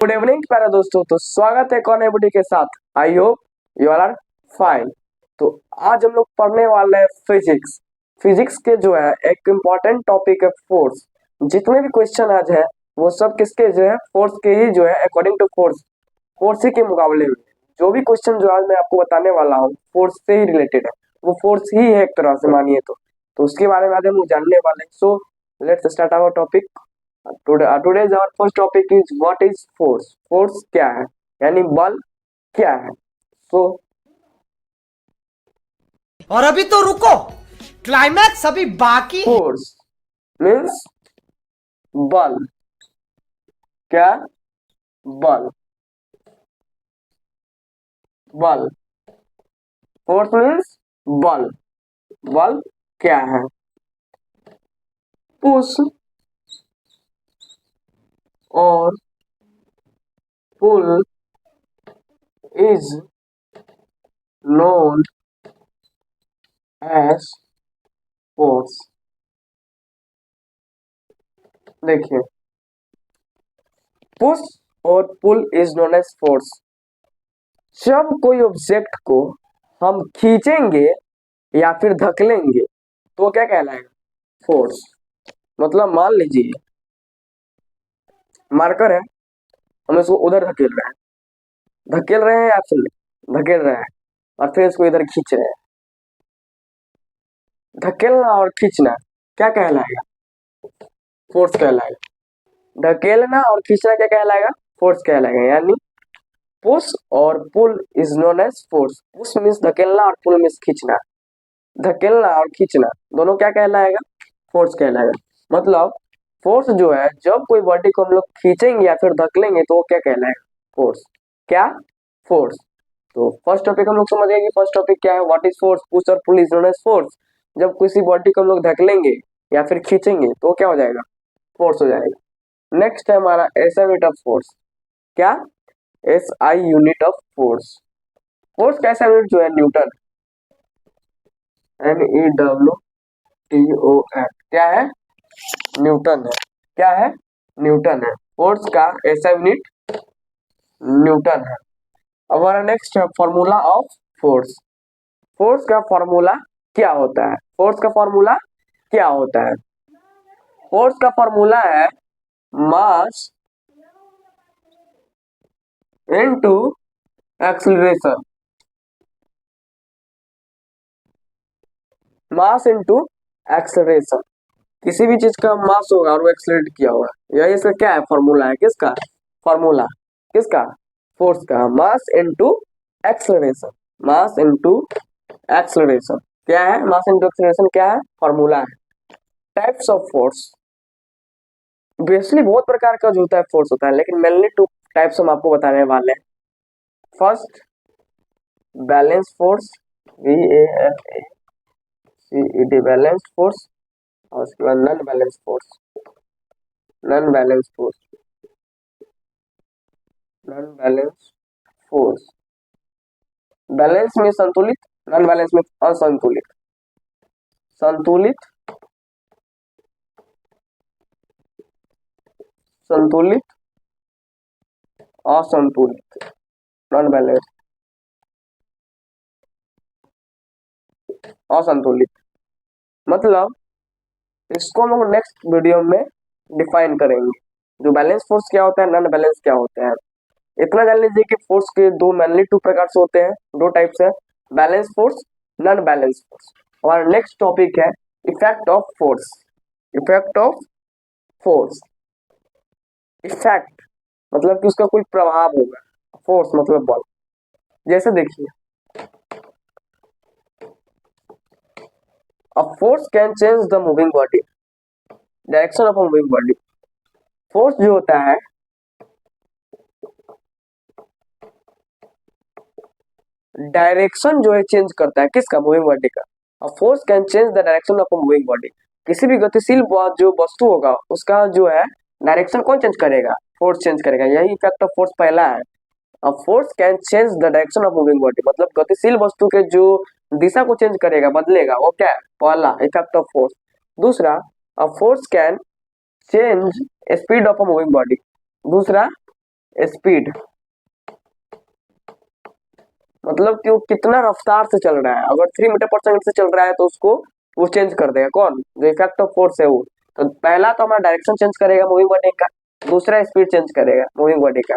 Good evening प्यारे दोस्तों। तो स्वागत है एक और नई वीडियो के साथ। I hope you are fine. तो आज हम लोग पढ़ने वाले हैं फिजिक्स। फिजिक्स के जो है एक इम्पॉर्टेंट टॉपिक है फोर्स। जितने भी क्वेश्चन आज है वो सब किसके जो है फोर्स के ही जो है अकॉर्डिंग टू फोर्स, फोर्स ही के मुकाबले में जो भी क्वेश्चन जो आज मैं आपको बताने वाला हूँ फोर्स से ही रिलेटेड है। वो फोर्स ही है एक तरह से मानिए तो उसके बारे में आज हम लोग जानने वाले हैं। So let's start our topic. Today's our first topic is what is force? Force क्या है यानी बल क्या है? So और अभी तो रुको, क्लाइमैक्स अभी बाकी है। force means बल। क्या? बल। बल। Force means बल। बल क्या है? पुश और pull is known as force। देखिए, पुश और pull is known as force. जब कोई ऑब्जेक्ट को हम खींचेंगे या फिर धकेलेंगे तो क्या कहलाएगा? फोर्स। मतलब मान लीजिए मार्कर है, हम इसको उधर धकेल रहे हैं या फिर धकेल रहे हैं और फिर इसको इधर खींच रहे हैं। धकेलना और खींचना क्या कहलाएगा? फोर्स कहलाएगा। धकेलना और खींचना क्या कहलाएगा? फोर्स कहलाएगा। यानी पुश और pull is known as force. Push means धकेलना और पुल मीन्स खींचना। धकेलना और खींचना दोनों क्या कहलाएगा? फोर्स कहलाएगा। मतलब फोर्स जो है जब कोई बॉडी को हम लोग खींचेंगे या फिर धकेलेंगे तो वो क्या कहलाएगा? फोर्स। क्या? फोर्स। तो फर्स्ट टॉपिक हम लोग समझ गए कि फर्स्ट टॉपिक क्या है, व्हाट इज फोर्स। पुश और pull is known as force. जब किसी बॉडी को हम लोग धकेलेंगे या फिर खींचेंगे तो क्या हो जाएगा? फोर्स हो जाएगा। नेक्स्ट है हमारा एसआई यूनिट ऑफ फोर्स। क्या? SI unit of force. Force का एसआई यूनिट जो है न्यूटन। NEWTON। क्या है? न्यूटन है। क्या है? न्यूटन है। फोर्स का एसआई यूनिट न्यूटन है। अब हमारा नेक्स्ट है फॉर्मूला ऑफ फोर्स। फोर्स का फॉर्मूला क्या होता है? फोर्स का फॉर्मूला क्या होता है? फोर्स का फॉर्मूला है mass into acceleration. Mass into acceleration. किसी भी चीज का मास होगा और वो एक्सीलरेट किया होगा, यही इसका क्या है? फॉर्मूला है। किसका फॉर्मूला? किसका? फोर्स का। Mass into acceleration. Mass into acceleration क्या है? मास इनटू एक्सीलरेशन क्या है? फॉर्मूला है। Types of force. बेसिकली बहुत प्रकार का जो होता है फोर्स होता है, लेकिन मेनली टू टाइप्स हम आपको बताने वाले हैं। First balance force, BALANCED balance force. और उसके बाद non balance force. Non balance force. Non balance force. Balance में संतुलित, नॉन बैलेंस में असंतुलित। संतुलित, संतुलित, असंतुलित। नॉन बैलेंस, असंतुलित। मतलब इसको हम लोग नेक्स्ट वीडियो में डिफाइन करेंगे। जो बैलेंस फोर्स क्या होता है, नॉन बैलेंस क्या होता है। इतना जान लीजिए कि फोर्स के दो मेनली टू प्रकार से होते हैं, दो टाइप्स है, balance force, non balance force. और नेक्स्ट टॉपिक है effect of force. Effect of force. Effect मतलब कि उसका कोई प्रभाव होगा, फोर्स मतलब बल। जैसे देखिए, अ force can change the moving body, direction of a moving body. Force जो होता है डायरेक्शन जो है चेंज करता है। किसका? मूविंग बॉडी का। अ force can change the direction of a moving body. किसी भी गतिशील जो वस्तु होगा उसका जो है डायरेक्शन कौन चेंज करेगा? फोर्स चेंज करेगा। यही इफेक्ट ऑफ फोर्स पहला है। अ force can change the direction of moving body, मतलब गतिशील वस्तु के जो दिशा को चेंज करेगा, बदलेगा, वो क्या है? पहला इफेक्ट ऑफ फोर्स। दूसरा, a force can change speed of a moving body. दूसरा, स्पीड, मतलब कि वो कितना रफ्तार से चल रहा है। अगर 3 मीटर पर सेकंड से चल रहा है तो उसको वो चेंज कर देगा। कौन? जो इफेक्ट ऑफ फोर्स है वो। तो पहला तो हमारा डायरेक्शन चेंज करेगा मूविंग बॉडी का, दूसरा स्पीड चेंज करेगा मूविंग बॉडी का।